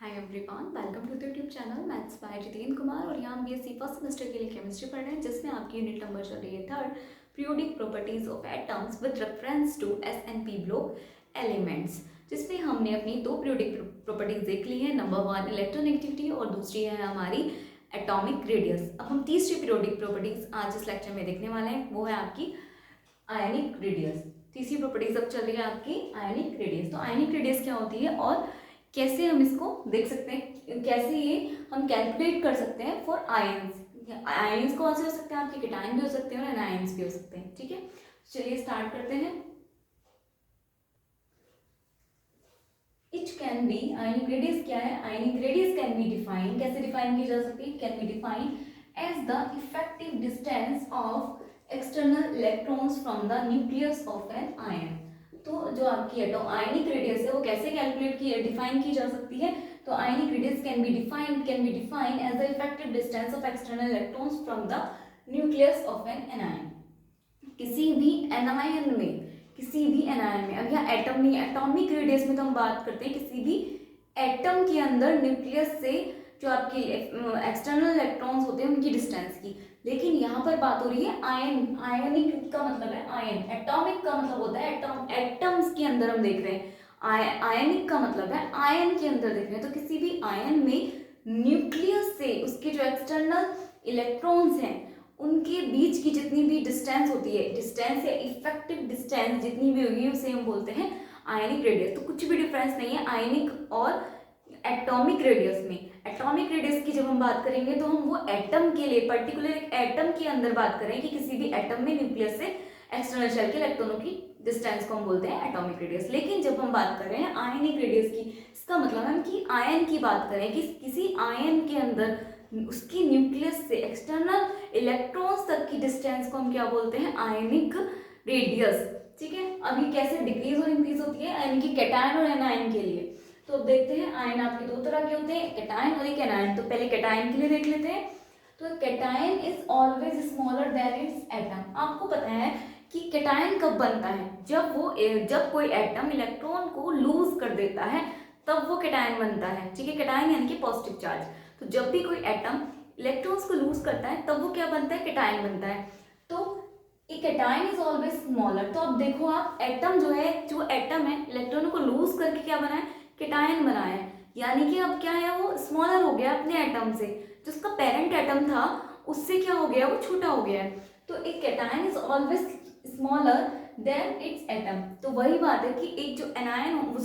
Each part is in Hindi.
Hi everyone, welcome to the YouTube channel maths by Jitendra Kumar. और यहाँ हम बीएससी फर्स्ट सेमेस्टर के लिए केमिस्ट्री पढ़ रहे हैं, जिसमें आपकी यूनिट नंबर चल रही है third, periodic properties of atoms with reference to SNP block elements, जिसमें हमने अपनी दो पीरियोडिक प्रॉपर्टीज देख ली है। नंबर 1 इलेक्ट्रोनेगेटिविटी और दूसरी है हमारी एटॉमिक रेडियस। अब हम तीसरी पीरियोडिक प्रॉपर्टीज आज इस लेक्चर में देखने वाले हैं, वो है आपकी आयनिक रेडियस। तीसरी प्रॉपर्टीज अब चल रही है आपकी आयनिक रेडियस। तो आयनिक रेडियस क्या होती है और कैसे हम इसको देख सकते हैं, कैसे ये हम कैलकुलेट कर सकते हैं फॉर आयंस। आयंस कौन से हो सकते हैं आपके, केटायन भी हो सकते हैं और एनायंस भी हो सकते हैं। ठीक है, चलिए स्टार्ट करते हैं। Each can be, ionic radius क्या है, ionic radius can be define, कैसे डिफाइन की जा सकती है, can be define as the effective distance of external electrons from the nucleus of an ion. तो जो आपकी आयनिक रेडियस है वो कैसे कैलकुलेट की डिफाइन की जा सकती है, तो ionic radius can be defined as the effective distance of external electrons from the nucleus of an anion. किसी भी एनायन में, किसी भी एनायन में, अब यहाँ एटम नहीं, एटॉमिक रेडियस में तो हम बात करते हैं किसी भी एटम के अंदर न्यूक्लियस से जो आपके एक्सटर्नल इलेक्ट्रॉन्स होते हैं उनकी डिस्टेंस की। लेकिन यहाँ पर बात हो रही है आयन, आयनिक का मतलब है आयन, एटॉमिक का मतलब होता है एटम, एटम्स के अंदर हम देख रहे हैं। आयनिक का मतलब है आयन के अंदर देख रहे हैं। तो किसी भी आयन में न्यूक्लियस से उसके जो एक्सटर्नल इलेक्ट्रॉन्स हैं उनके बीच की जितनी भी डिस्टेंस होती है, डिस्टेंस या इफेक्टिव डिस्टेंस जितनी भी होगी उसे हम बोलते हैं आयनिक रेडियस। तो कुछ भी डिफरेंस नहीं है आयनिक और एटॉमिक रेडियस में। एटॉमिक रेडियस की जब हम बात करेंगे तो हम वो एटम के लिए, पर्टिकुलर एक एटम के अंदर बात करें कि किसी भी एटम में न्यूक्लियस से एक्सटर्नल शेल के इलेक्ट्रॉनों की डिस्टेंस को हम बोलते हैं एटॉमिक रेडियस। लेकिन जब हम बात कर रहे हैं आयनिक रेडियस की, इसका मतलब हम कि आयन की बात करें कि किसी आयन के अंदर उसकी न्यूक्लियस से एक्सटर्नल इलेक्ट्रॉन्स तक की डिस्टेंस को हम क्या बोलते हैं, आयनिक रेडियस। ठीक है, अभी कैसे डिक्रीज और इंक्रीज होती है यानी कि कैटायन और एनायन के लिए। तो अब देखते हैं, आयन आपके दो तरह के होते हैं, कैटायन और एक एनायन। तो पहले कैटायन के लिए देख लेते हैं। तो cation is always smaller than it's atom. आपको पता है कि कैटायन कब बनता है, जब कोई एटम इलेक्ट्रॉन को लूज कर देता है तब वो कैटायन बनता है। ठीक है, कैटायन यानी कि पॉजिटिव चार्ज। तो जब भी कोई एटम इलेक्ट्रॉन्स को लूज करता है तब वो क्या बनता है, कैटायन बनता है। तो एक कैटायन इज ऑलवेज स्मॉलर। तो अब देखो आप, एटम जो है, जो एटम है इलेक्ट्रॉनों को लूज करके क्या बना है, कैटायन बना है। यानी कि अब क्या है, वो स्मॉलर हो गया अपने एटम से, जो उसका पेरेंट एटम था उससे क्या हो गया, वो छोटा हो गया है। तो एक cation is always smaller than it's atom. तो वही बात है कि एक जो एनायन,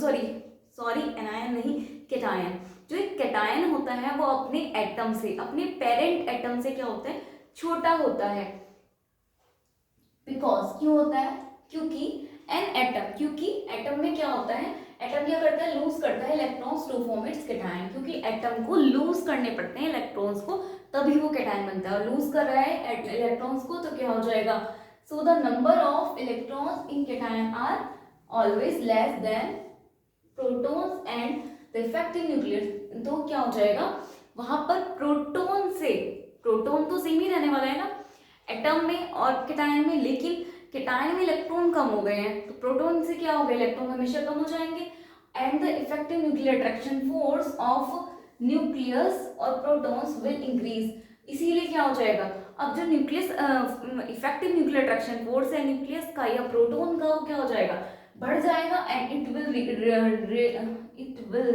सॉरी एनायन नहीं, कैटायन, जो एक कैटायन होता है वो अपने एटम से, अपने पेरेंट एटम से क्या होता है, छोटा होता है। बिकॉज क्यों होता है, क्योंकि एन एटम, क्योंकि एटम में क्या होता है, एटम क्या करता है, लूज करता है electrons to form its cation. क्योंकि एटम को लूज करने पड़ते हैं इलेक्ट्रॉन्स को, तभी वो कैटायन बनता है। और लूज कर रहा है इलेक्ट्रॉन्स को तो क्या हो जाएगा, so the number of electrons in cation are always less than protons and the effective nucleus. तो क्या हो जाएगा, वहां पर प्रोटॉन से, प्रोटॉन तो सेम ही रहने वाला है ना एटम में और कैटायन में, लेकिन कैटायन में इलेक्ट्रॉन कम हो गए हैं तो प्रोटॉन से क्या हो गया, इलेक्ट्रॉन हमेशा कम हो जाएंगे। And the effective nuclear attraction force of nucleus और प्रोटॉन्स विल इंक्रीज। इसीलिए क्या हो जाएगा, अब जो nucleus effective nuclear attraction force है न्यूक्लियस का या प्रोटॉन का, वो क्या हो जाएगा, बढ़ जाएगा। And it will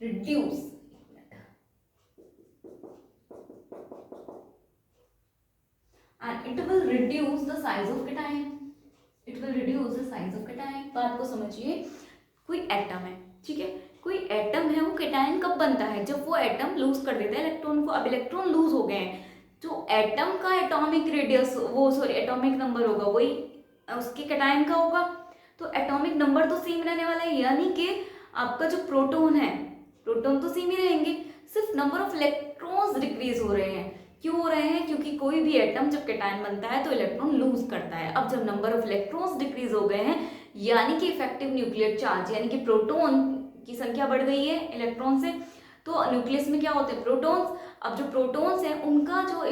reduce, and it will reduce the size of cation, it will reduce the size of cation। बात को समझिए, कोई एटम है, ठीक है, कोई एटम है, वो कैटायन कब बनता है, जब वो एटम लूज कर देता है इलेक्ट्रॉन को। अब इलेक्ट्रॉन लूज हो गए हैं, जो एटम का एटॉमिक रेडियस, वो सॉरी एटॉमिक नंबर होगा वही उसके कैटायन का होगा। तो एटॉमिक नंबर तो सेम रहने वाला है, यानी कि आपका जो प्रोटॉन है, प्रोटॉन तो सेम ही रहेंगे, सिर्फ नंबर ऑफ इलेक्ट्रॉन्स डिक्रीज हो रहे हैं। क्यों हो रहे हैं, क्योंकि कोई भी एटम जब कैटायन बनता है तो इलेक्ट्रॉन लूज करता है। अब जब नंबर ऑफ इलेक्ट्रॉन्स डिक्रीज हो गए हैं, यानी कि इफेक्टिव न्यूक्लियर चार्ज, यानी कि प्रोटॉन की संख्या बढ़ गई है इलेक्ट्रॉन से, तो न्यूक्लियस में क्या होते हैं, प्रोटॉन्स। अब जो प्रोटॉन्स हैं उनका जो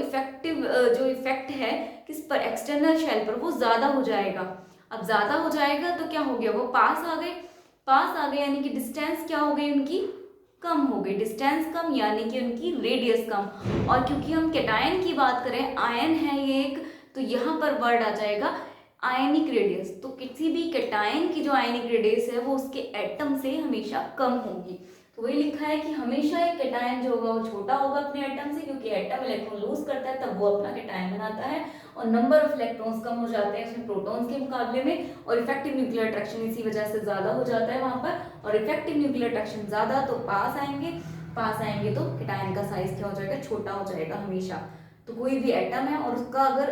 इफेक्ट है किस पर, एक्सटर्नल शेल पर, वो ज्यादा हो जाएगा। अब ज्यादा हो जाएगा तो क्या हो गया, वो पास आ गए यानी कि डिस्टेंस क्या हो गई उनकी, कम हो गई, डिस्टेंस कम यानी कि उनकी रेडियस कम। और क्योंकि हम कैटायन की बात करें, आयन है ये एक, तो यहाँ पर वर्ड आ जाएगा आयनिक रेडियस। तो किसी भी कैटायन की जो आयनिक रेडियस है वो उसके एटम से हमेशा कम होगी। तो वही लिखा है कि हमेशा एक कैटायन जो होगा वो छोटा होगा अपने एटम से, क्योंकि एटम इलेक्ट्रॉन लूज करता है तब वो अपना कैटायन बनाता है, और नंबर ऑफ इलेक्ट्रॉन्स कम हो जाते हैं उसमें प्रोटॉन्स के मुकाबले में, और इफेक्टिव न्यूक्लियर अट्रैक्शन इसी वजह से ज्यादा हो जाता है वहां पर। और इफेक्टिव न्यूक्लियर अट्रैक्शन ज्यादा तो पास आएंगे तो कैटायन का साइज क्या हो जाएगा, छोटा हो जाएगा हमेशा। तो कोई भी एटम है और उसका अगर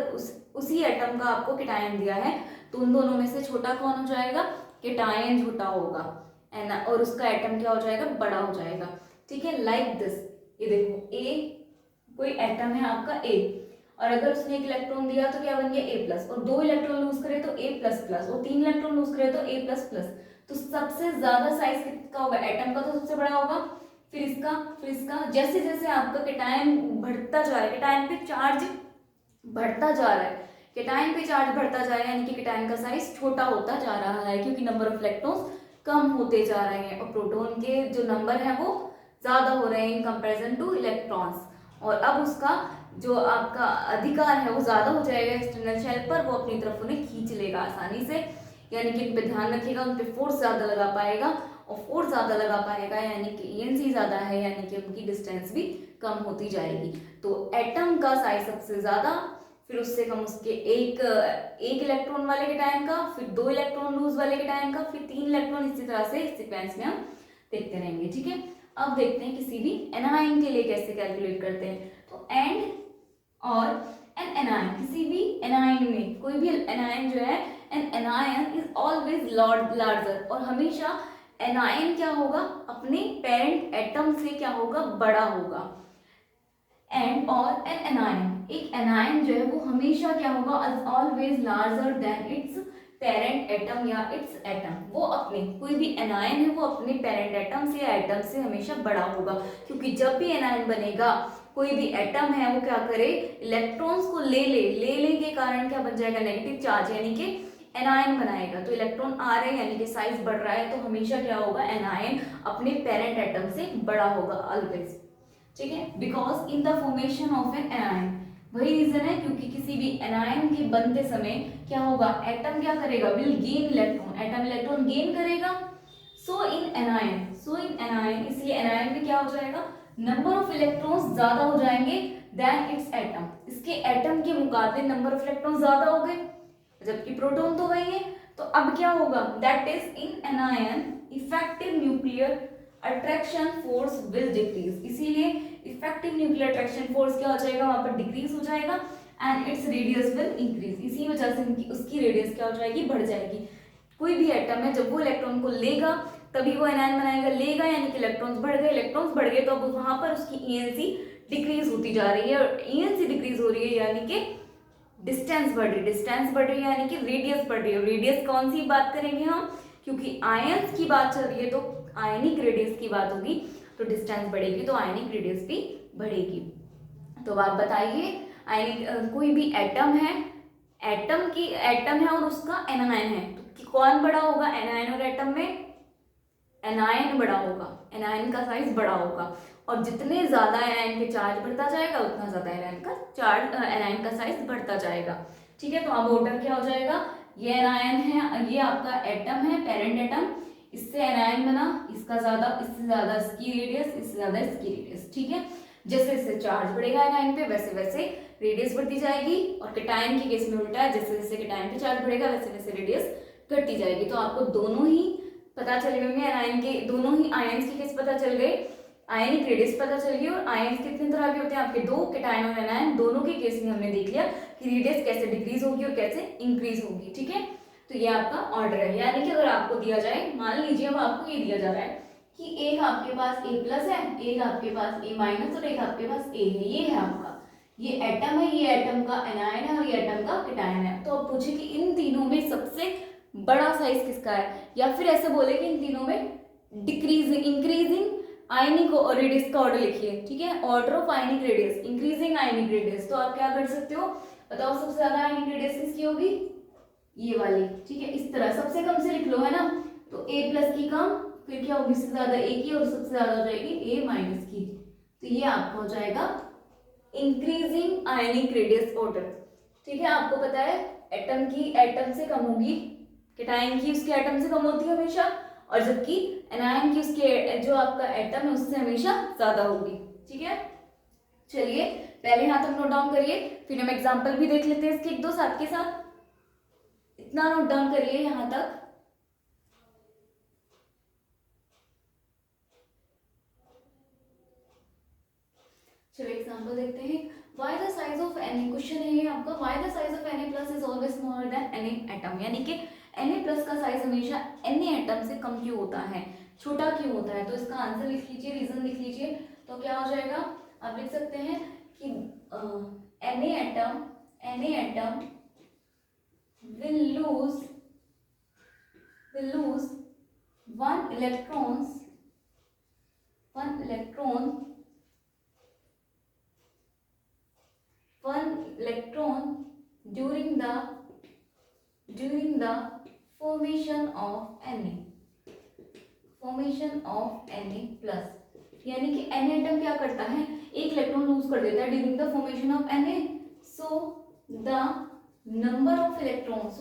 उसी एटम का आपको कैटायन दिया है तो उन दोनों में से छोटा कौन हो जाएगा, कैटायन छोटा होगा, और उसका एटम क्या हो जाएगा, बड़ा हो जाएगा। ठीक है, लाइक दिस। ये देखो ए, कोई एटम है आपका ए, और अगर उसने एक इलेक्ट्रॉन दिया तो क्या बन गया ए प्लस, और 2 इलेक्ट्रॉन लूज करे तो ए प्लस प्लस, और 3 इलेक्ट्रॉन लूज करे तो ए प्लस प्लस। तो सबसे ज्यादा साइज किसका होगा, एटम का तो सबसे बड़ा होगा, फिर इसका। जैसे जैसे आपका कैटायन बढ़ता जा रहा है, कैटायन पे चार्ज बढ़ता जा रहा है, कैटायन पे चार्ज बढ़ता जा रहा है, यानी कि कैटायन का साइज छोटा होता जा रहा है, क्योंकि नंबर ऑफ इलेक्ट्रॉन्स कम होते जा रहे हैं, और प्रोटॉन के जो नंबर है वो ज्यादा हो रहे हैं इन कंपैरिजन टू इलेक्ट्रॉन्स। और अब उसका जो आपका अधिकार है वो ज्यादा हो जाएगा एक्सटर्नल शेल पर, वो अपनी तरफ उन्हें खींच लेगा आसानी से, यानी कि इन पे ध्यान रखिएगा, उन पे फोर्स ज्यादा लगा पाएगा, और फोर्स ज्यादा लगा पाएगा यानी कि ईएनसी ज्यादा है, यानी कि उनकी डिस्टेंस भी कम होती जाएगी। तो एटम का साइज सबसे ज्यादा, फिर उससे कम उसके एक इलेक्ट्रॉन वाले कैटायन का, फिर 2 इलेक्ट्रॉन लूज वाले कैटायन का, फिर 3 इलेक्ट्रॉन, इसी तरह से इस सीक्वेंस में हम देखते रहेंगे। ठीक है, अब देखते हैं किसी भी एनायन के लिए कैसे कैलकुलेट करते हैं। तो एंड और एन एनायन, किसी भी एनायन में, कोई भी एनायन जो है, an anion is always larger, और हमेशा एनायन क्या होगा, अपने पेरेंट एटम से क्या होगा, बड़ा होगा। एंड और एन एनायन, एक एनायन जो है वो हमेशा क्या होगा, always larger than it's parent atom या इट्स एटम। वो अपने, कोई भी एनायन है वो अपने पेरेंट एटम से या एटम से हमेशा बड़ा होगा, क्योंकि जब भी एनायन बनेगा कोई भी एटम है वो क्या करे, इलेक्ट्रॉन्स को ले के कारण क्या बन जाएगा, नेगेटिव चार्ज, यानी कि एनायन बनाएगा। तो इलेक्ट्रॉन आ रहे हैं यानी कि साइज बढ़ रहा है, तो हमेशा क्या होगा, एनायन अपने पेरेंट एटम से बड़ा होगा ऑलवेज। ठीक है, because in the formation of an anion, वही रीजन है क्योंकि किसी भी एनायन के बनते समय क्या होगा, एटम क्या करेगा, will gain electron, atom electron gain करेगा। सो इन एनायन, इसलिए एनायन में क्या हो जाएगा, नंबर ऑफ इलेक्ट्रॉन्स ज्यादा हो जाएंगे देन इट्स एटम, इसके एटम के मुकाबले नंबर ऑफ इलेक्ट्रॉन ज्यादा हो गए, जबकि प्रोटॉन तो वही है। तो अब क्या होगा, that is in anion effective nuclear attraction force will decrease, इसीलिए इफेक्टिव न्यूक्लियर अट्रैक्शन फोर्स क्या हो जाएगा, वहां पर डिक्रीज हो जाएगा, and its radius will increase, इसी वजह से उसकी रेडियस क्या हो जाएगी, बढ़ जाएगी। कोई भी एटम है जब वो इलेक्ट्रॉन को लेगा तभी वो एनायन बनाएगा, लेगा यानी कि इलेक्ट्रॉन्स बढ़ गए तो अब वहां पर उसकी ईएनसी डिक्रीज होती जा रही है, और ईएनसी डिक्रीज हो रही है यानी कि डिस्टेंस बढ़ रही है यानी कि रेडियस बढ़ रही है। रेडियस कौन सी बात करेंगे हम, क्योंकि आयंस की बात चल रही है तो आयनिक रेडियस की बात होगी, तो डिस्टेंस बढ़ेगी तो आयनिक रेडियस भी बढ़ेगी। तो आप बताइए, आयनिक कोई भी एटम है और उसका एनायन है, तो कौन बड़ा होगा, एनायन और एटम में एनायन बड़ा होगा, एनायन का साइज बड़ा होगा, और जितने ज्यादा एनायन के चार्ज बढ़ता जाएगा उतना ज्यादा एनायन का साइज बढ़ता जाएगा। ठीक है, तो अब ऑर्डर क्या हो जाएगा, ये एनायन है, ये आपका एटम है, पेरेंट एटम, इससे एनायन बना, इसका ज्यादा, इससे ज्यादा इसकी रेडियस, इससे ज्यादा इसकी रेडियस। ठीक है, जैसे जैसे चार्ज बढ़ेगा एनायन पे वैसे वैसे रेडियस बढ़ती जाएगी, और कैटायन के केस में उल्टा है, जैसे जैसे कैटायन पे चार्ज बढ़ेगा वैसे वैसे रेडियस घटती जाएगी। तो आपको दोनों ही पता चल गए होंगे, एनायन के दोनों ही आयंस के केस पता चल गए, आयनिक रेडियस पता चल गई, और आयंस कितने तरह के होते हैं आपके, 2, कैटायन और एनायन, दोनों के केस में हमने देख लिया कि रेडियस कैसे डिक्रीज होगी और कैसे इंक्रीज होगी। ठीक है, तो ये आपका ऑर्डर है, यानी कि अगर आपको दिया जाए, मान लीजिए अब आपको ये दिया जा रहा है कि एक आपके पास ए प्लस है, एक आपके पास ए माइनस, और एक आपके पास ए है, ये है आपका, ये एटम है, ये एटम का एनायन है और ये एटम का कैटायन है। तो अब पूछे कि इन तीनों में सबसे बड़ा साइज किसका है, या फिर ऐसे बोले कि इन तीनों में इंक्रीजिंग आयनिक रेडियस का ऑर्डर लिखिए। ठीक है, order of ionic radius, increasing ionic radius. तो आप क्या कर सकते हो, बताओ सबसे ज्यादा आयनिक रेडियस किसकी होगी, ये वाली। ठीक है, इस तरह सबसे कम से लिख लो, है ना, तो ए प्लस की कम, फिर क्या होगी, सबसे ज्यादा ए की और सबसे ज्यादा हो जाएगी ए माइनस की। तो ये आपका हो जाएगा इंक्रीजिंग आयनिक रेडियस ऑर्डर। ठीक है, आपको पता है एटम की एटम से कम होगी, केटायन की उसके एटम से कम होती है हमेशा, और जबकि एनायन की उसके जो आपका एटम है उससे हमेशा ज्यादा होगी। ठीक है, चलिए पहले यहाँ तक नोट डाउन करिए, फिर हम एग्जांपल भी देख लेते हैं इसके एक दो साथ के साथ। इतना नोट डाउन करिए यहाँ तक। चलिए एग्जांपल देखते हैं। Why the size of Na, question है ये आपका, why the size of Na plus is always smaller than Na atom, यानी कि Na plus का साइज हमेशा Na एटम से कम क्यों होता है, छोटा क्यों होता है। तो इसका आंसर लिख लीजिए, रीजन लिख लीजिए। तो क्या हो जाएगा, आप लिख सकते हैं कि Na atom will lose one electron during the formation of Na plus, यानी कि Na एटम क्या करता है, एक इलेक्ट्रॉन लूज कर देता है during the formation of Na। So the number of electrons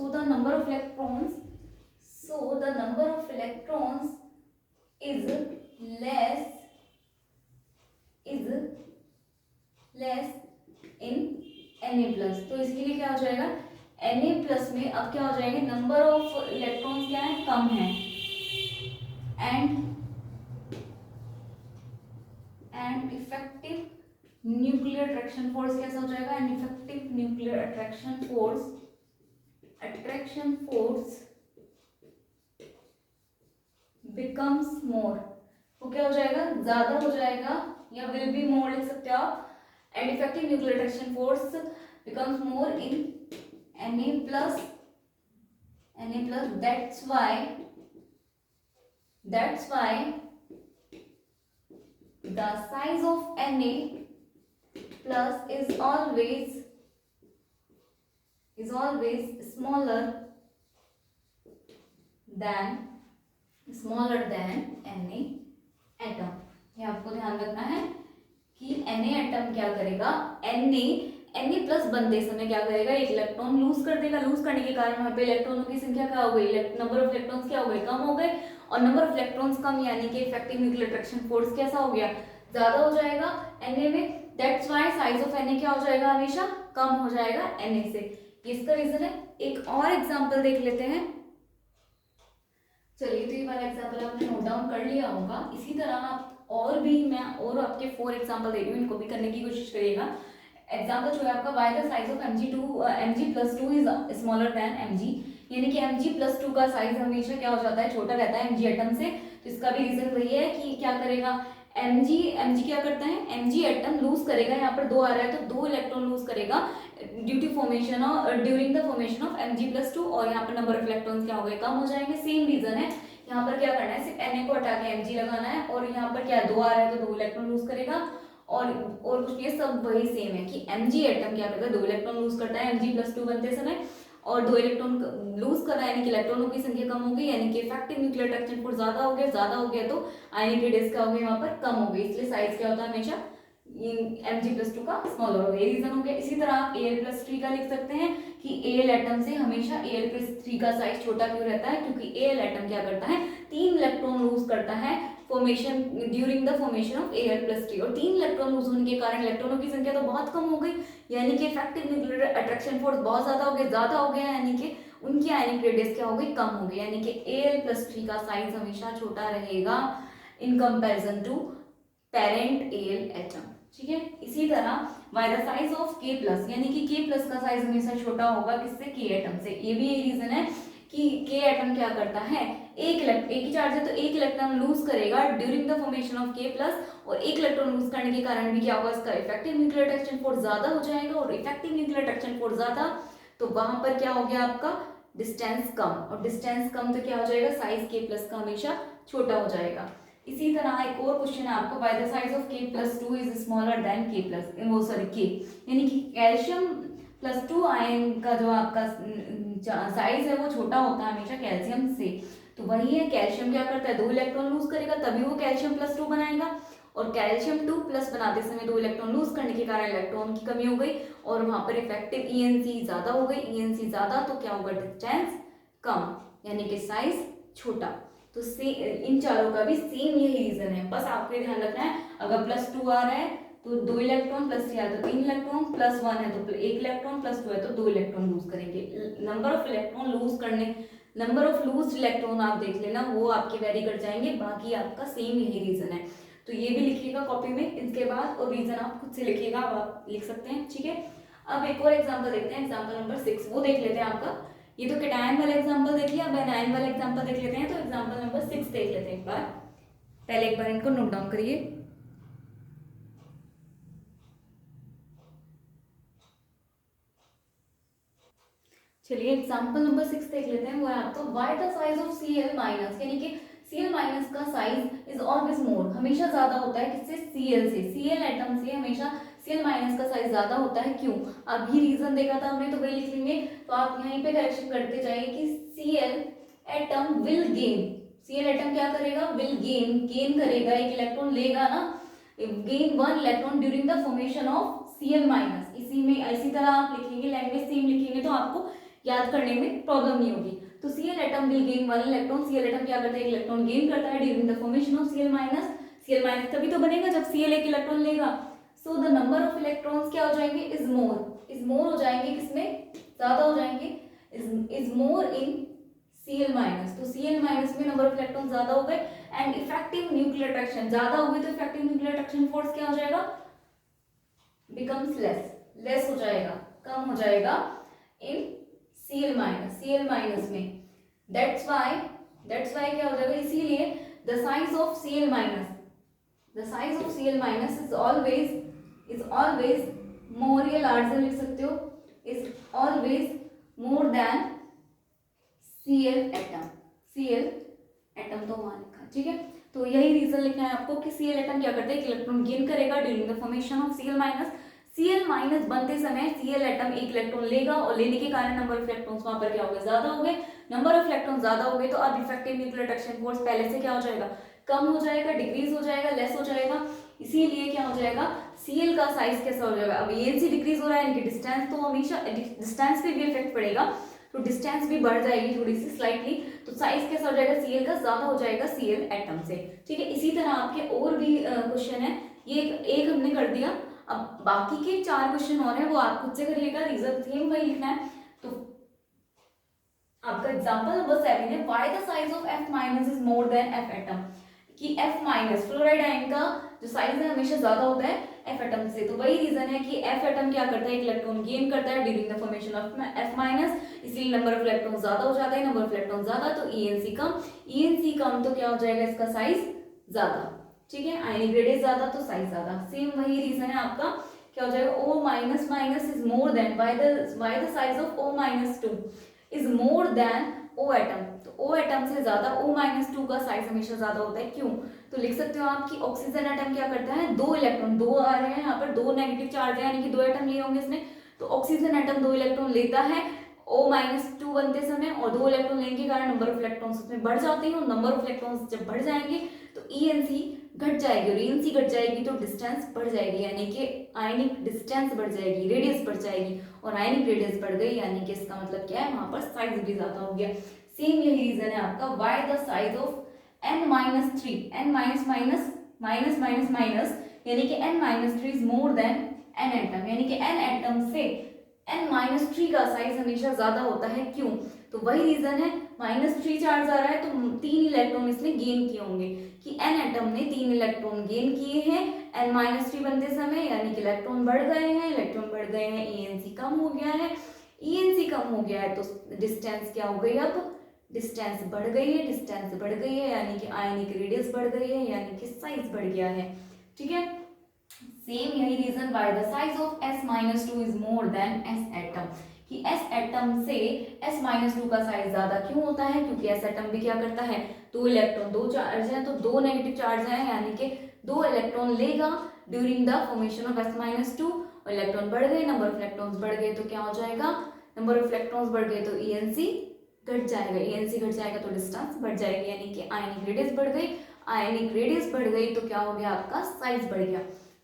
is less in Na plus। तो इसके लिए क्या हो जाएगा, Na plus में अब क्या हो जाएंगे, नंबर ऑफ इलेक्ट्रॉन्स क्या है, कम है, and effective nuclear attraction force कैसा हो जाएगा, and effective nuclear attraction force becomes more. वो क्या हो जाएगा, ज्यादा हो जाएगा, या विल बी मोर लिख सकते हो आप, and effective nuclear attraction force becomes more in Na plus। that's why the size of Na plus is always smaller than Na atom। ये आपको ध्यान रखना है कि Na एटम क्या करेगा, Na प्लस बनते समय क्या करेगा, एक इलेक्ट्रॉन लूज कर देगा। लूज करने के कारण वहां पे इलेक्ट्रॉनों की संख्या क्या हो गई, नंबर ऑफ इलेक्ट्रॉन्स क्या हो गए, कम हो गए, और नंबर ऑफ इलेक्ट्रॉन्स कम यानी कि इफेक्टिव न्यूक्लियर अट्रैक्शन फोर्स कैसा हो गया, ज्यादा हो जाएगा Na में। That's why size of Na क्या हो जाएगा, हमेशा कम हो जाएगा Na से। इसका रीजन है। एक और एग्जांपल देख लेते हैं। चलिए, तो ये वाला एग्जांपल आपने नोट डाउन कर लिया होगा। इसी तरह आप और भी, मैं और आपके 4 एग्जांपल दे रही हूँ, इनको भी करने की कोशिश करिएगा। एग्जांपल जो है आपका, why the size of Mg+2 is smaller than Mg, यानी कि Mg+2 का साइज हमेशा क्या हो जाता है, छोटा रहता है Mg एटम से। तो इसका भी रीजन वही है कि क्या करेगा, Mg क्या करता है, Mg एटम लूज करेगा, यहाँ पर 2 आ रहा है तो 2 इलेक्ट्रॉन लूज करेगा during the formation of Mg+2, और यहाँ पर नंबर ऑफ इलेक्ट्रॉन्स क्या हो गए, कम हो जाएंगे। सेम रीजन है, यहाँ पर क्या करना है, सिर्फ Na को हटा के Mg लगाना है, और यहाँ पर क्या 2 आ रहा है तो 2 इलेक्ट्रॉन लूज करेगा, और कुछ ये सब वही सेम है कि Mg एटम क्या करता है, 2 इलेक्ट्रॉन लूज करता है Mg+2 बनते समय, और 2 इलेक्ट्रॉन लूज कर रहा है, यानी कि इलेक्ट्रॉनों की संख्या कम हो गई, यानी कि इफेक्टिव न्यूक्लियर अट्रैक्शन फोर्स ज्यादा हो गया तो आयनिक रेडियस क्या हो गई, वहां पर कम हो गई, इसलिए साइज क्या होता है हमेशा Mg+2 का स्मॉलर हो गया, रीजन हो गया। इसी तरह आप Al+3 का लिख सकते हैं कि Al एटम से हमेशा Al+3 का साइज छोटा क्यों रहता है, क्योंकि Al एटम क्या करता है, 3 इलेक्ट्रॉन लूज करता है formation during the formation of Al+3, और 3 इलेक्ट्रॉन लूज होने के कारण इलेक्ट्रॉनों की संख्या तो बहुत कम हो गई, यानी कि इफेक्टिव न्यूक्लियर अट्रैक्शन फोर्स बहुत ज्यादा हो गया, यानी कि उनकी आयनिक रेडियस क्या हो गई, कम हो गई, यानी कि Al+3 का साइज हमेशा छोटा रहेगा in comparison to parent Al atom. ठीक है, इसी तरह by the size of K+, यानी कि K+ का साइज हमेशा छोटा होगा किससे, K एटम से। ये भी यही रीजन है कि K एटम क्या करता है, एक ही चार्ज है तो एक इलेक्ट्रॉन लूज करेगा during the formation of K+, और एक इलेक्ट्रॉन लूज करने के कारण भी क्या होगा, इसका इफेक्टिव न्यूक्लियर अट्रैक्शन फोर्स ज्यादा हो जाएगा, और इफेक्टिव न्यूक्लियर अट्रैक्शन फोर्स ज्यादा तो वहां पर क्या हो गया आपका, डिस्टेंस कम, और डिस्टेंस कम तो क्या हो जाएगा, साइज K+ का हमेशा छोटा हो जाएगा। इसी तरह एक और क्वेश्चन है आपको, bye the size of K+2 is smaller than K, यानी कि कैल्शियम+2 आयन का जो आपका साइज है वो छोटा होता है हमेशा कैल्शियम से। तो वही है, कैल्शियम क्या करता है, 2 इलेक्ट्रॉन लूज करेगा, तभी वो कैल्शियम +2 बनाएगा, और कैल्शियम 2+ बनाते समय 2 इलेक्ट्रॉन लूज करने के कारण इलेक्ट्रॉन की कमी हो गई और वहां पर इफेक्टिव ईएनसी ज्यादा हो गई। ईएनसी ज्यादा तो क्या होगा, डिस्टेंस कम, यानी कि साइज छोटा। तो इन चारों का भी सेम यही रीजन है, बस आपको ये ध्यान रखना है, अगर +2 आ रहा है तो 2 इलेक्ट्रॉन, +3 आ रहा है तो 3 इलेक्ट्रॉन, +1 है तो 1 इलेक्ट्रॉन, +2 है तो 2 इलेक्ट्रॉन लूज करेंगे। नंबर ऑफ इलेक्ट्रॉन लूज करने, नंबर ऑफ लूज इलेक्ट्रॉन आप देख लेना, वो आपके वेरी कर जाएंगे, बाकी आपका सेम यही रीजन है। तो ये भी लिखिएगा कॉपी में इसके बाद, और रीजन आप खुद से लिखिएगा, आप लिख सकते हैं, ठीक है। अब एक और एग्जांपल देखते हैं, एग्जांपल नंबर 6, वो देख लेते हैं आपका। ये तो कैटायन वाला एग्जांपल देख लिया, अब एनायन वाला एग्जांपल देख लेते हैं। तो एग्जांपल नंबर 6 देख लेते हैं एक बार, पहले एक बार इनको नोट डाउन करिए। चलिए एग्जांपल नंबर 6 देख लेते हैं, वो है आपका why the size of Cl minus, यानी कि Cl माइनस का साइज इज ऑलवेज मोर, हमेशा ज्यादा होता है किससे, Cl से, Cl एटम से हमेशा Cl माइनस का साइज ज्यादा होता है, क्यों। अब ये रीजन देखा था हमने, तो वही लिख लेंगे। तो आप यहीं पे करेक्शन करते जाइए कि Cl atom will gain, Cl atom क्या करेगा, विल गेन करेगा, एक इलेक्ट्रॉन लेगा ना, gain 1 electron during the formation of Cl minus. इसी में इसी तरह आप लिखेंगे, लैंग्वेज सेम लिखेंगे तो आपको याद करने में प्रॉब्लम नहीं होगी। तो Cl atom will gain 1 electron, Cl atom क्या करता है, एक इलेक्ट्रॉन गेन करता है during the formation of Cl minus. Cl minus तभी तो बनेगा जब Cl एक इलेक्ट्रॉन लेगा। सो द नंबर ऑफ इलेक्ट्रॉन्स क्या हो जाएंगे, इज मोर हो जाएंगे, किसमें ज्यादा हो जाएंगे, is more in Cl minus. तो Cl माइनस में नंबर ऑफ इलेक्ट्रॉन ज्यादा हो गए, एंड इफेक्टिव न्यूक्लियर अट्रैक्शन ज्यादा हो गई, तो इफेक्टिव न्यूक्लियर अट्रैक्शन फोर्स क्या हो जाएगा, बिकम्स लेस हो जाएगा, कम हो जाएगा इन Cl माइनस में। दैट्स वाई क्या हो जाएगा, इसीलिए the size of Cl minus is always more, या लार्जर लिख सकते हो, is always more than Cl atom तो वहां लिखा, ठीक है। तो यही रीजन लिखना है आपको कि Cl एटम क्या करता है, एक इलेक्ट्रॉन गेन करेगा during the formation of Cl minus. Cl minus बनते समय Cl एटम एक इलेक्ट्रॉन लेगा, और लेने के कारण नंबर ऑफ इलेक्ट्रॉन्स वहां पर क्या हो गए, ज्यादा हो गए। नंबर ऑफ इलेक्ट्रॉन ज्यादा हो गए तो अब इफेक्टिव न्यूक्लियर अट्रैक्शन फोर्स पहले से क्या हो जाएगा, कम हो जाएगा, डिक्रीज हो जाएगा, लेस हो जाएगा। इसीलिए क्या हो जाएगा, Cl का साइज कैसा हो जाएगा, अब Anc डिक्रीज हो रहा है, यानी कि डिस्टेंस, तो हमेशा डिस्टेंस पे भी इफेक्ट पड़ेगा, तो डिस्टेंस भी बढ़ जाएगी थोड़ी सी स्लाइटली, तो साइज कैसा हो जाएगा, Cl का ज्यादा हो जाएगा Cl एटम से, ठीक है। इसी तरह आपके और भी क्वेश्चन है, ये एक हमने कर दिया, अब बाकी के 4 क्वेश्चन और हैं, वो आप खुद से करिएगा, रीजन सेम वही लिखना है। तो आपका एग्जांपल नंबर 7 है, why the size of F minus is more then F atom, कि F माइनस फ्लोराइड आयन का जो साइज है हमेशा ज्यादा होता है F एटम से। तो वही रीजन है कि F एटम क्या करता है, एक इलेक्ट्रॉन गेन करता है during the formation of F minus, इसलिए नंबर ऑफ इलेक्ट्रॉन ज्यादा हो जाता है, नंबर ऑफ इलेक्ट्रॉन ज्यादा तो ENC कम तो क्या हो जाएगा, इसका साइज ज्यादा, ठीक है। आयनिक रेडियस ज्यादा तो साइज ज्यादा, सेम वही रीजन है आपका, क्या हो जाएगा, O minus minus is more then, why the size of O minus 2 is more then O atom, तो O एटम से ज्यादा O माइनस 2 का साइज हमेशा ज्यादा होता है, क्यों। तो लिख सकते हो आप कि ऑक्सीजन एटम क्या करता है, 2 इलेक्ट्रॉन, 2 आ रहे हैं यहाँ पर, 2 नेगेटिव चार्ज है, यानी कि 2 एटम लिए होंगे इसने, तो ऑक्सीजन एटम 2 इलेक्ट्रॉन लेता है O माइनस 2 बनते समय, और 2 इलेक्ट्रॉन लेने के कारण नंबर ऑफ इलेक्ट्रॉन्स उसमें बढ़ जाते हैं, और नंबर ऑफ इलेक्ट्रॉन्स जब बढ़ जाएंगे तो ENC घट जाएगी, और ENC घट जाएगी तो डिस्टेंस बढ़ जाएगी, यानी कि आयनिक डिस्टेंस बढ़ जाएगी, रेडियस बढ़ जाएगी, और आयनिक रेडियस बढ़ गई, यानी कि इसका मतलब क्या है, वहां पर साइज भी ज्यादा हो गया। सेम यही रीजन है आपका, why the size of N minus 3, N minus minus minus minus minus, यानी कि N minus 3 is more then N atom, यानी कि N एटम से N माइनस 3 का साइज हमेशा ज्यादा होता है, क्यों। तो वही रीजन है, -3 चार्ज आ रहा है तो 3 इलेक्ट्रॉन इसने गेन किए होंगे, कि N एटम ने 3 इलेक्ट्रॉन गेन किए हैं N माइनस 3 बनते समय, यानी कि इलेक्ट्रॉन बढ़ गए हैं, ENC कम हो गया है, ENC कम हो गया है तो डिस्टेंस क्या हो गई, अब डिस्टेंस बढ़ गई है, यानी कि आयनिक रेडियस बढ़ गई है, यानी कि साइज बढ़ गया है, ठीक है। सेम यही reason, why the size of S minus 2 is more than S atom, कि S एटम से S माइनस 2 का साइज ज्यादा क्यों होता है, क्योंकि S एटम भी क्या करता है, 2 इलेक्ट्रॉन, 2 चार्ज है तो 2 नेगेटिव चार्ज है, यानी कि 2 इलेक्ट्रॉन लेगा during the formation of S minus 2, और इलेक्ट्रॉन बढ़ गए, नंबर ऑफ इलेक्ट्रॉन्स बढ़ गए तो क्या हो जाएगा, नंबर ऑफ इलेक्ट्रॉन्स बढ़ गए तो ENC घट जाएगा, ENC घट जाएगा तो डिस्टेंस बढ़ जाएगी, यानी कि आयनिक रेडियस बढ़ गई। आयनिक रेडियस बढ़ गई तो क्या हो गया, आपका साइज बढ़ गया।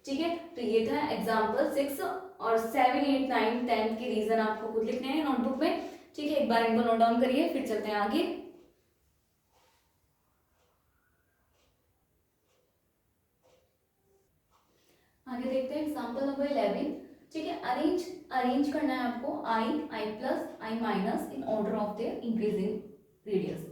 ठीक है, तो ये था एग्जाम्पल 6 और 7, 8, 9, 10 के रीजन आपको खुद लिखने हैं नोटबुक में। ठीक है, एक बार इनको नोट डाउन करिए, फिर चलते हैं आगे। आगे देखते हैं एग्जाम्पल नंबर 11। ठीक है, अरेंज करना है आपको I plus I minus in order of their increasing radius.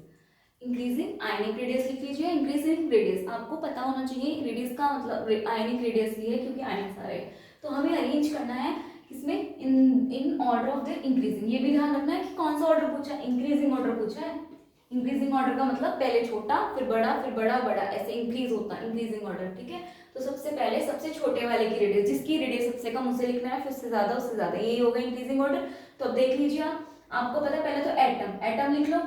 Increasing ionic radius लिख लीजिए, इंक्रीजिंग रेडियस आपको पता होना चाहिए, रेडियस का मतलब आयनिक रेडियस ही है क्योंकि आयनिक सारे है, तो हमें अरेंज करना है इसमें in order of the increasing. ये भी ध्यान रखना है कि कौन सा ऑर्डर पूछा है, इंक्रीजिंग ऑर्डर पूछा है। इंक्रीजिंग ऑर्डर का मतलब पहले छोटा फिर बड़ा फिर बड़ा बड़ा, ऐसे इंक्रीज होता है इंक्रीजिंग ऑर्डर। ठीक है, तो सबसे पहले सबसे छोटे वाले की रेडियस, जिसकी रेडियस सबसे कम उसे लिखना है, फिर उससे ज्यादा उससे ज्यादा, यही होगा इंक्रीजिंग ऑर्डर। तो अब देख लीजिए आप, आपको पता है पहले तो एटम लिख लो,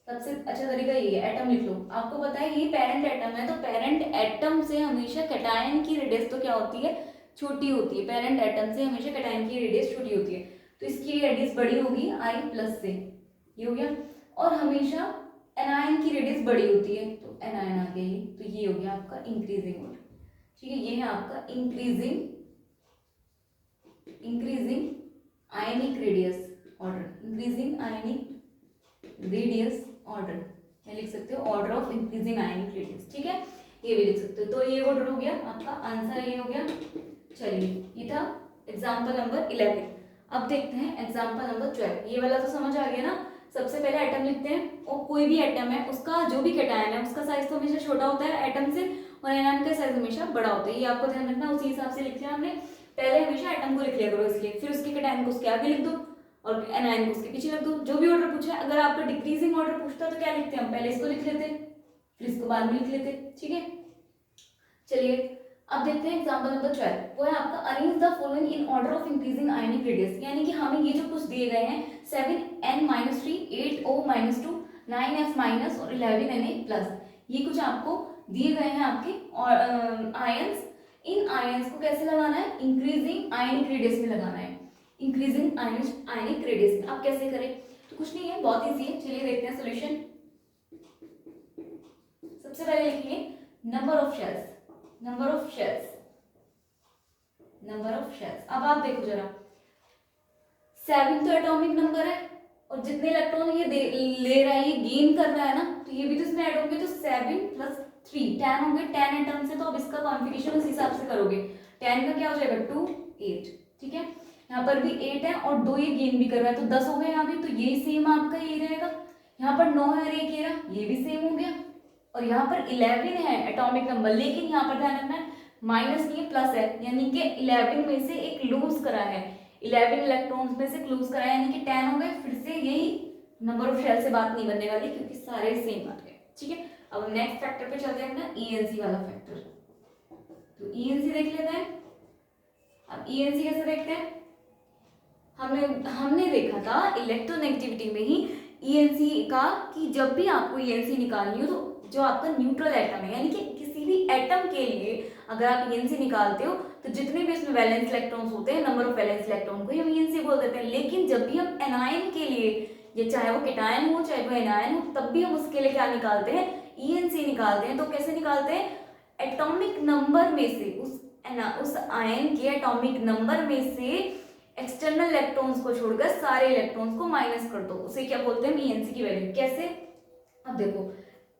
सबसे अच्छा तरीका ये है, एटम लिख लो। आपको पता है ये पेरेंट एटम है, तो पेरेंट एटम से हमेशा कैटायन की रेडियस तो क्या होती है, छोटी होती है। पेरेंट एटम से हमेशा कैटायन की रेडियस छोटी होती है, तो इसकी रेडियस बड़ी होगी I प्लस से, ये हो गया। और हमेशा एनायन की रेडियस बड़ी होती है, तो एनायन आ गई, तो ये हो गया आपका इंक्रीजिंग ऑर्डर। ठीक है, ये है आपका increasing ionic radius order, increasing ionic radius order, या लिख सकते हो order of increasing ionic radius. ठीक है, ये भी लिख सकते हो। तो ये ऑर्डर हो गया आपका, आंसर ये हो गया। चलिए, ये था एग्जांपल नंबर 11। अब देखते हैं एग्जांपल नंबर 12। ये वाला तो समझ आ गया ना, सबसे पहले एटम लिखते हैं, और कोई भी एटम है उसका जो भी कैटायन है उसका साइज तो हमेशा छोटा होता है एटम से, और एनायन का साइज हमेशा बड़ा होता है, ये आपको ध्यान रखना। उसी हिसाब से लिखते हैं हमने, पहले हमेशा एटम को लिख लिया करो इसलिए, फिर उसके कैटायन को उसके आगे लिख दो और एनायन को उसके पीछे रख दो। जो भी ऑर्डर पूछा है, अगर आपका डिक्रीजिंग ऑर्डर पूछता तो क्या लिखते हैं, हम पहले इसको लिख लेते फिर इसको बाद में लिख लेते। ठीक है, चलिए अब देखते हैं एग्जांपल नंबर 12। वो है आपका arrange the following in order of increasing ionic radius, यानी कि हमें ये जो कुछ दिए गए हैं 7n-3, 8O-2, 9f- और 11Na+, ये कुछ आपको दिए गए हैं आपके और आयंस। इन आयंस को कैसे लगाना है, इंक्रीजिंग आयनिक रेडियस में लगाना है, इंक्रीजिंग आयनिक रेडियस में। आप कैसे करें, तो कुछ नहीं है, बहुत इजी है। चलिए देखते हैं सॉल्यूशन। सबसे पहले लिखिए number of shells, number of shells, number of shells. अब आप देखो जरा, 7 तो एटॉमिक नंबर है, और जितने इलेक्ट्रॉन ये ले रहा है, ये गेन कर रहा है ना, तो ये भी तो इसमें ऐड होंगे, तो 7 + 3 10 होंगे। 10 एटम्स है, तो अब इसका कॉन्फिगरेशन उस हिसाब से करोगे। 10 का क्या हो जाएगा 2 8। ठीक है, यहाँ पर भी 8 है और 2 ये गेन भी कर रहा है, तो 10 हो गए यहाँ भी, तो यही सेम आपका ये रहेगा। यहाँ पर 9 है और 1 ये रहा, ये भी सेम हो गया। और यहाँ पर 11 है एटॉमिक नंबर, लेकिन यहाँ पर ध्यान रखना है माइनस नहीं है प्लस है, यानी कि 11 में से एक लूज करा है, 11 इलेक्ट्रॉन्स में से लूज करा है, यानी कि 10 हो गए। फिर से यही नंबर ऑफ शेल से बात नहीं बनने वाली क्योंकि सारे सेम आ गए। ठीक है, अब नेक्स्ट फैक्टर पे चलते हैं अपना ENC वाला फैक्टर। तो ENC देख लेते हैं। अब ENC कैसे देखते हैं, हमने देखा था इलेक्ट्रोनेगेटिविटी में ही ENC का, कि जब भी आपको ENC निकालनी हो तो जो आपका न्यूट्रल एटम है, यानी कि किसी भी एटम के लिए अगर आप ENC निकालते हो तो जितने भी इसमें वैलेंस इलेक्ट्रॉन्स होते हैं, नंबर ऑफ वैलेंस इलेक्ट्रॉन को ही हम ENC बोल देते हैं। लेकिन जब भी हम एनायन के लिए, ये चाहे वो कैटायन हो चाहे वो एनायन हो, तब भी हम उसके लिए क्या निकालते हैं, ENC निकालते हैं। तो कैसे निकालते हैं, एटॉमिक नंबर में से, उस आयन के एटॉमिक नंबर में से एक्सटर्नल इलेक्ट्रॉन्स को छोड़कर सारे इलेक्ट्रॉन्स को माइनस कर दो, उसे क्या बोलते हैं, ENC की वैल्यू। कैसे, अब देखो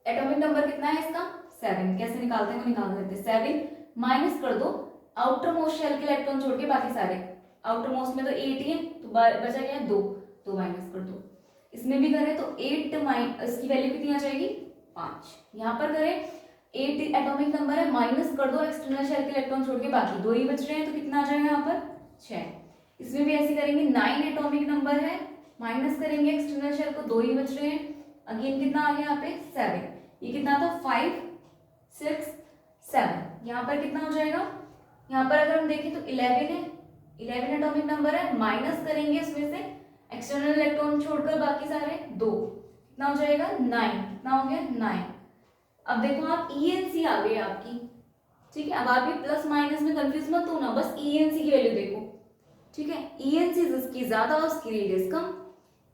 एटॉमिक नंबर कितना है इसका 7, कैसे निकालते हैं वो निकाल देते हैं। 7 माइनस कर दो आउटर मोस्ट शेल के इलेक्ट्रॉन छोड़ के बाकी सारे, आउटर मोस्ट में तो 8 ही है, तो बचा क्या है 2, तो माइनस कर दो। इसमें भी करें तो 8 इसकी वैल्यू कितनी आ जाएगी 5। यहाँ पर करें 8 एटॉमिक नंबर है, माइनस कर दो एक्सटर्नल शेल के इलेक्ट्रॉन छोड़ के बाकी 2 ही बच रहे हैं, तो कितना आ जाएगा यहाँ पर 6। इसमें भी ऐसे करेंगे, 9 एटॉमिक नंबर है, माइनस करेंगे एक्सटर्नल शेल को, 2 ही बच रहे हैं, अगेन कितना आ गया यहाँ पे 7। ये कितना था 5 6 7। यहाँ पर कितना हो जाएगा, यहाँ पर अगर हम देखें तो 11 है, 11 एटॉमिक नंबर है, माइनस करेंगे इसमें से एक्सटर्नल इलेक्ट्रॉन छोड़कर बाकी सारे 2, कितना हो जाएगा 9। कितना हो गया 9। अब देखो आप ENC आ गई आपकी। ठीक है, अब आप ये प्लस माइनस में कंफ्यूज मत हो ना, बस ENC की वैल्यू देखो। ठीक है, ENC जिसकी ज्यादा उसकी रेडियस कम,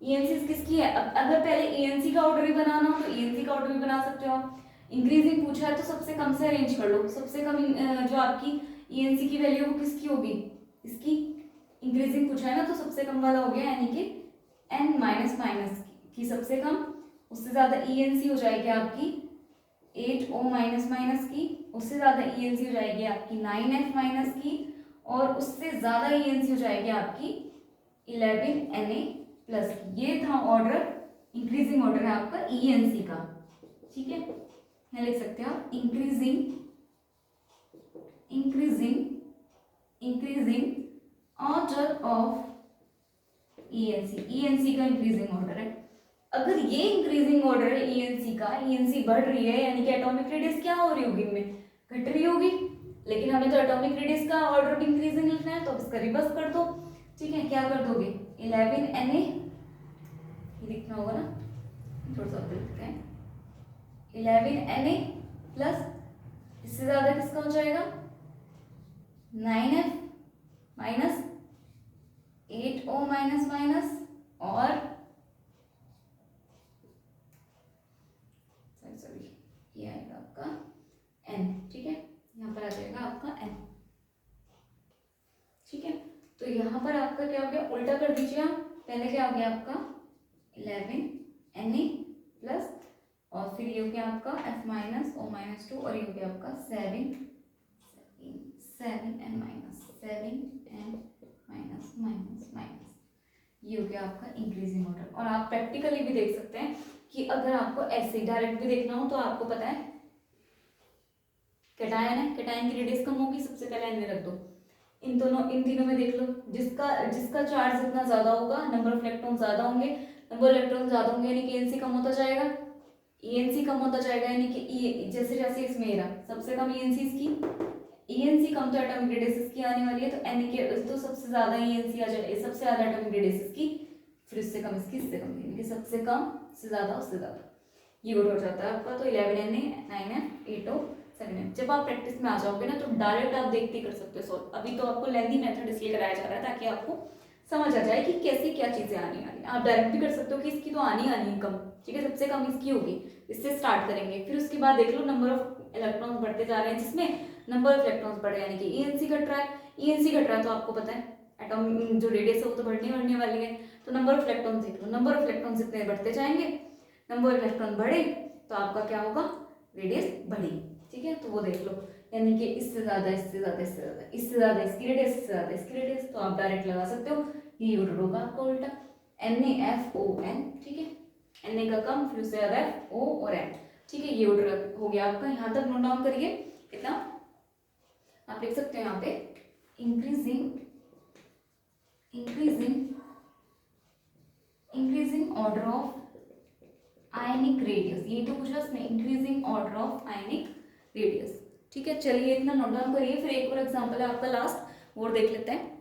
ईएनसी किसकी है? अगर पहले ईएनसी का ऑर्डर ही बनाना हो तो ईएनसी का ऑर्डर भी बना सकते हो आप। इंक्रीजिंग पूछा है तो सबसे कम से अरेंज कर लो। सबसे कम जो आपकी ईएनसी की वैल्यू वो किसकी होगी? इसकी। इंक्रीजिंग पूछा है ना, तो सबसे कम वाला हो गया, यानी कि एन माइनस माइनस की सबसे कम, उससे ज्यादा ईएनसी हो जाएगी आपकी 8O माइनस माइनस की, उससे ज्यादा ईएनसी हो जाएगी आपकी 9F माइनस की, और उससे ज्यादा ईएनसी हो जाएगी आपकी 11Na प्लस की। ये था ऑर्डर, इंक्रीजिंग ऑर्डर है आपका ईएनसी का। ठीक है, यहाँ लिख सकते हो आप increasing order of ENC. ENC का इंक्रीजिंग ऑर्डर है। अगर ये इंक्रीजिंग ऑर्डर है ईएनसी का, ईएनसी बढ़ रही है यानी कि एटॉमिक रेडियस क्या हो रही होगी, इनमें घट रही होगी, लेकिन हमें तो एटॉमिक रेडियस का ऑर्डर भी इंक्रीजिंग लिखना है, तो अब इसका रिवर्स कर दो। ठीक है, क्या कर दोगे? 11Na, ये लिखना होगा ना, थोड़ा सा लिखते हैं, 11Na प्लस इससे ज्यादा किसका हो जाएगा? 9F minus 8O minus minus, और सॉरी ये आएगा आपका n। ठीक है, यहाँ पर आ जाएगा आपका n। ठीक है, तो यहाँ पर आपका क्या हो गया, उल्टा कर दीजिए आप। पहले क्या हो गया आपका 11Na प्लस, और फिर ये हो गया आपका f माइनस o माइनस 2, और ये हो गया आपका 7n माइनस माइनस माइनस, ये हो गया आपका इंक्रीजिंग ऑर्डर। और आप प्रैक्टिकली भी देख सकते हैं कि अगर आपको ऐसे डायरेक्ट भी देखना हो तो आपको पता है कैटायन है, कैटायन की रेडियस कम होगी, सबसे पहले एन में रख दो। इन तीनों में देख लो, जिसका चार्ज जितना ज्यादा होगा, नंबर ऑफ इलेक्ट्रॉन ज्यादा होंगे, नंबर ऑफ इलेक्ट्रॉन ज्यादा होंगे यानी कि एनसी कम होता जाएगा, ईएनसी कम होता जाएगा, यानी कि जैसे जैसे इसमें रहा सबसे कम ईएनसी इसकी, ईएनसी कम तो एटॉमिक रेडियस इसकी आने वाली है, तो एन के तो सबसे ज्यादा ईएनसी आ जाए, सबसे ज्यादा एटॉमिक रेडियस इसकी, फिर इससे कम इसकी, इससे कम, यानी कि सबसे कम से ज्यादा उससे ज्यादा, ये हो जाता है आपका। तो 11Na 9F 8O 7F। जब आप प्रैक्टिस में आ जाओगे ना तो डायरेक्ट आप देखते ही कर सकते हो सॉल्व। अभी तो आपको लेंथी मेथड इसलिए कराया जा रहा है ताकि आपको समझ आ जाए कि कैसी क्या चीजें आनी वाली। आप डायरेक्ट भी कर सकते हो कि इसकी तो आनी है कम, ठीक है, सबसे कम इसकी होगी, इससे स्टार्ट करेंगे, फिर उसके बाद देख लो नंबर ऑफ इलेक्ट्रॉन्स बढ़ते जा रहे हैं, जिसमें नंबर ऑफ इलेक्ट्रॉन्स बढ़े यानी कि ईएनसी घट रहा है। ईएनसी घट रहा है तो आपको पता है एटॉम जो रेडियस है वो तो बढ़ने वाली है, तो नंबर ऑफ इलेक्ट्रॉन्स देख लो, नंबर ऑफ इलेक्ट्रॉन्स जितने बढ़ते जाएंगे, नंबर ऑफ इलेक्ट्रॉन बढ़े तो आपका क्या होगा, रेडियस बढ़ी। ठीक है, तो वो देख लो, यानी कि इससे ज्यादा इससे ज्यादा इससे ज्यादा इससे ज्यादा इसकी रेडियस, इससे ज्यादा इसकी रेडियस, तो आप डायरेक्ट लगा सकते हो, ये ऑर्डर होगा आपका उल्टा NaFON। ठीक है, Na का कम, फिर उससे ज्यादा O और N। ठीक है, ये ऑर्डर हो गया आपका। यहाँ तक नोट डाउन करिए, इतना आप लिख सकते हो यहाँ पे increasing order of ionic radius, ये तो पूछा उसमें, increasing order of ionic radius. ठीक है, चलिए इतना नोट डाउन करिए, फिर एक और एग्जांपल है आपका लास्ट, वो देख लेते हैं।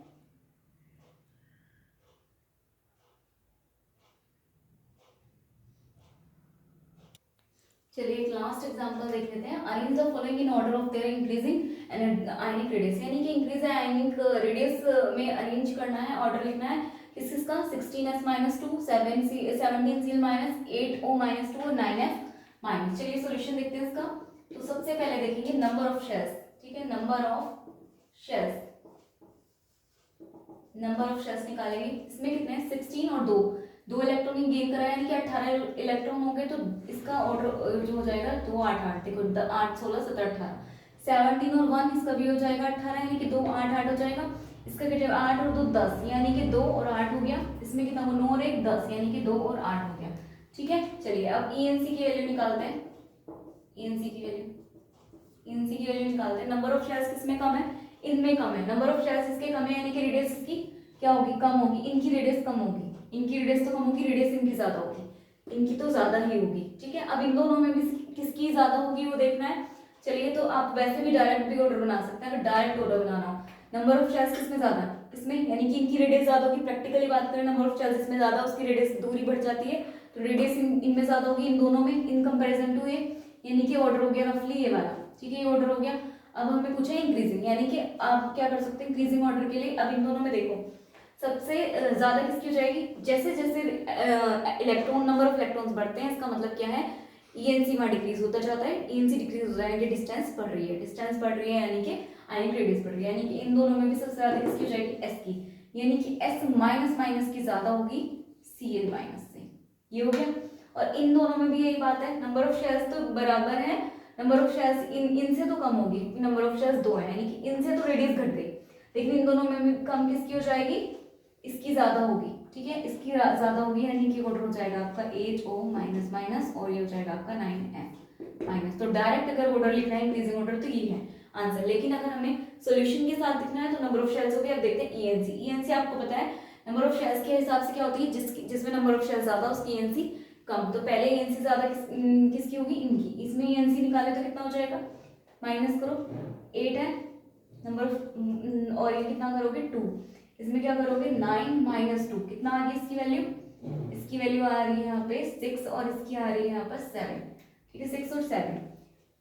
चलिए एक लास्ट एग्जांपल देख लेते हैं। Arrange the following in order of their increasing ionic radius, यानी कि इंक्रीज आयनिक रेडियस में अरेंज करना है, ऑर्डर लिखना है किसका, 16s-2, 17Cl minus, 8O minus 2 और 9F माइनस। चलिए सॉल्यूशन देखते हैं इसका। तो सबसे पहले देखेंगे नंबर ऑफ शेल्स। ठीक है, नंबर ऑफ शेल्स निकालेंगे। इसमें कितने हैं, 16 और 2 इलेक्ट्रॉन गेन कराया, यानी कि 18 इलेक्ट्रॉन हो गए, तो इसका ऑर्डर जो हो जाएगा 2 8 8, देखो 8 16 17 18, 17 और 1 इसका भी हो जाएगा 18, यानी कि 2 8 8 हो जाएगा। इसका कितना, 8 और 2 10, यानी कि 2 और 8 हो गया। इसमें कितना, 9 और 1 10, यानी कि 2 और 8 हो गया। ठीक है, चलिए अब ईएनसी की वैल्यू निकालते हैं। ईएनसी की वैल्यू निकालते हैं। नंबर ऑफ शेल्स किसमें कम है, इनमें कम है। नंबर ऑफ शेल्स इसके कम है, यानी कि रेडियस इसकी क्या होगी, कम होगी। इनकी रेडियस कम होगी, इनकी रेडियस तो कम होगी, रेडियस इनकी ज्यादा होगी, इनकी तो ज्यादा ही होगी। ठीक है, अब इन दोनों में भी किसकी ज्यादा होगी वो देखना है। चलिए, तो आप वैसे भी डायरेक्ट भी ऑर्डर बना सकते हैं, अगर डायरेक्ट ऑर्डर बनाना हो। नंबर ऑफ शेल्स किसमें ज्यादा, इसमें, यानी कि इनकी रेडियस ज्यादा होगी। प्रैक्टिकली बात करें, नंबर ऑफ शेल्स इसमें ज्यादा, उसकी रेडियस दूरी बढ़ जाती है, तो रेडियस इनमें ज्यादा होगी, इन दोनों में, इन कंपेरिजन टू ये, यानी कि ऑर्डर हो गया रफली ये वाला। ठीक है, ये ऑर्डर हो गया। अब हमें पूछा इंक्रीजिंग, यानी कि आप क्या कर सकते हैं इंक्रीजिंग ऑर्डर के लिए। अब इन दोनों में देखो, सबसे ज्यादा किसकी हो जाएगी, जैसे जैसे इलेक्ट्रॉन नंबर ऑफ इलेक्ट्रॉन्स बढ़ते हैं इसका मतलब क्या है, ईएनसी में डिक्रीज होता जाता है, ईएनसी डिक्रीज हो जाएगा, डिस्टेंस बढ़ रही है, डिस्टेंस बढ़ रही है यानी कि आयनिक रेडियस बढ़ रही है, यानी कि इन दोनों में भी सबसे ज्यादा किसकी हो जाएगी, एस की, यानी कि एस माइनस माइनस की ज्यादा होगी सीएल माइनस से, ये हो गया। और इन दोनों में भी यही बात है, नंबर ऑफ शेयर्स तो बराबर है, नंबर ऑफ शेयर्स इनसे तो कम होगी, नंबर ऑफ शेयर्स 2 है, यानी कि इनसे तो रेडियस घट गई, लेकिन इन दोनों में भी कम किसकी हो जाएगी, इसकी ज्यादा होगी, ठीक है, इसकी ज्यादा होगी, यानी कि ऑर्डर हो जाएगा आपका HO माइनस माइनस, और ये हो जाएगा आपका 9F माइनस। तो डायरेक्ट अगर ऑर्डर लिखना है इंक्रीजिंग ऑर्डर तो ये है आंसर, लेकिन अगर हमें सॉल्यूशन के साथ लिखना है तो नंबर ऑफ शेल्स हो गया। अब देखते हैं ईएनसी, ईएनसी आपको पता है नंबर ऑफ शेल्स के हिसाब से क्या होती है, जिसमें नंबर ऑफ शेल्स ज्यादा उसकी ईएनसी कम, तो पहले ईएनसी ज्यादा किसकी होगी, इनकी, इसमें ईएनसी निकाले तो कितना हो जाएगा, माइनस करो 8 है नंबर ऑफ, और ये कितना करोगे 2, इसमें क्या करोगे 9 माइनस 2, कितना आ गया इसकी वैल्यू, इसकी वैल्यू आ रही है यहाँ पे 6 और इसकी आ रही है यहाँ पर 7, ठीक है 6 और 7।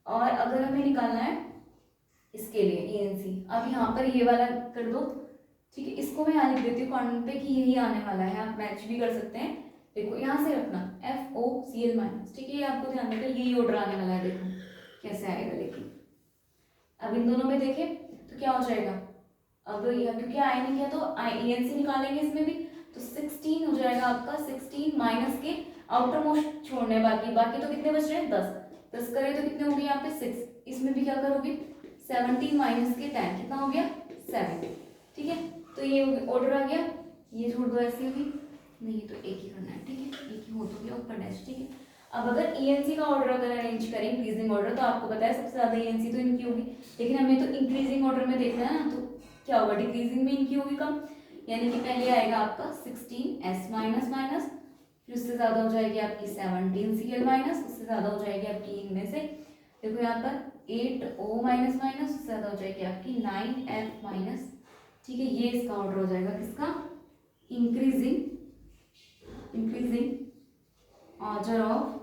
और अगर हमें निकालना है इसके लिए ईएनसी, अब यहाँ पर ये वाला कर दो, ठीक है, इसको मैं यहाँ लिख देती हूँ कॉर्नर पे कि यही आने वाला है, आप मैच भी कर सकते हैं, देखो यहाँ से रखना FOCl माइनस, ठीक है, ये आपको ध्यान रखना यही ऑर्डर आने वाला है, देखो कैसे आएगा। लेकिन अब इन दोनों में देखें तो क्या हो जाएगा, अब यह क्योंकि आयनिक है तो ईएनसी निकालेंगे इसमें भी, तो 16 हो जाएगा आपका, 16 माइनस के आउटर मोस्ट छोड़ने बाकी, बाकी तो कितने बच रहे हैं 10 करें तो कितने होंगे यहाँ पे 6, इसमें भी क्या करोगे 17 माइनस के 10 कितना हो गया 7, ठीक है, तो ये ऑर्डर आ गया, ये छोड़ दो ऐसी होगी, नहीं तो एक ही करना है, ठीक है, एक ही हो तो गया ऊपर डैश, ठीक है। अब अगर ईएनसी का ऑर्डर अगर अरेंज करें इंक्रीजिंग ऑर्डर, तो आपको पता है सबसे ज्यादा ईएनसी तो इनकी होगी, लेकिन हमें तो इंक्रीजिंग ऑर्डर में देखना है ना, तो क्या होगा डिक्रीजिंग में इनकी होगी कम, यानी कि पहले आएगा आपका 16S माइनस माइनस, फिर उससे ज्यादा हो जाएगी आपकी 17Cl माइनस, उससे ज्यादा हो जाएगी आपकी इनमें से देखो यहाँ पर 8O माइनस माइनस, उससे ज्यादा हो जाएगी आपकी 9F माइनस, ठीक है, ये इसका ऑर्डर हो जाएगा किसका, इंक्रीजिंग ऑर्डर ऑफ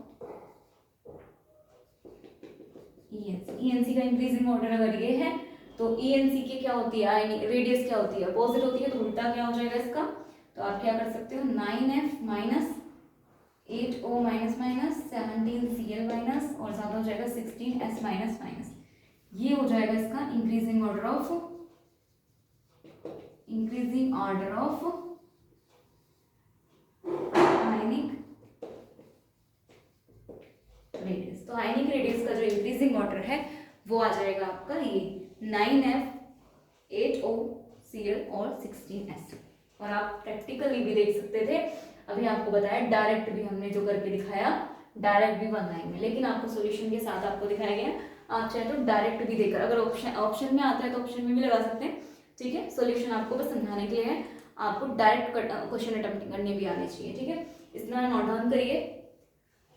ईएनसी का इंक्रीजिंग ऑर्डर अगर ये है तो ईएनसी के क्या होती है, रेडियस क्या होती है, अपोजिट होती है, तो उल्टा क्या हो जाएगा इसका, तो आप क्या कर सकते हो 9F minus 8O minus minus 17Cl minus, और ज्यादा हो जाएगा 16S माइनस माइनस, ये हो जाएगा इसका increasing order of ionic radius. तो आयनिक रेडियस का जो इंक्रीजिंग ऑर्डर है वो आ जाएगा आपका ये 9F 8O Cl और 16S। और आप प्रैक्टिकली भी देख सकते थे, अभी आपको बताया डायरेक्ट भी हमने जो करके दिखाया, डायरेक्ट भी 1 लाइन में, लेकिन आपको सॉल्यूशन के साथ आपको दिखाया गया, आप चाहे तो डायरेक्ट भी देकर, अगर ऑप्शन में आता है तो ऑप्शन में भी लगा सकते हैं, ठीक है, सॉल्यूशन आपको बस समझाने के लिए है, आपको डायरेक्ट क्वेश्चन अटेम्प्ट करने भी आने चाहिए, ठीक है, इतना नोट डाउन करिए।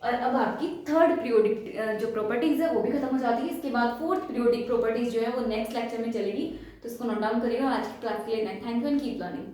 और अब आपकी थर्ड पीरियोडिक जो प्रॉपर्टीज है वो भी खत्म हो जाती है, इसके बाद फोर्थ पीरियोडिक प्रॉपर्टीज जो है वो नेक्स्ट लेक्चर में चलेगी, तो इसको नोट डाउन करिएगा। आज की क्लास के लिए thank you and keep learning.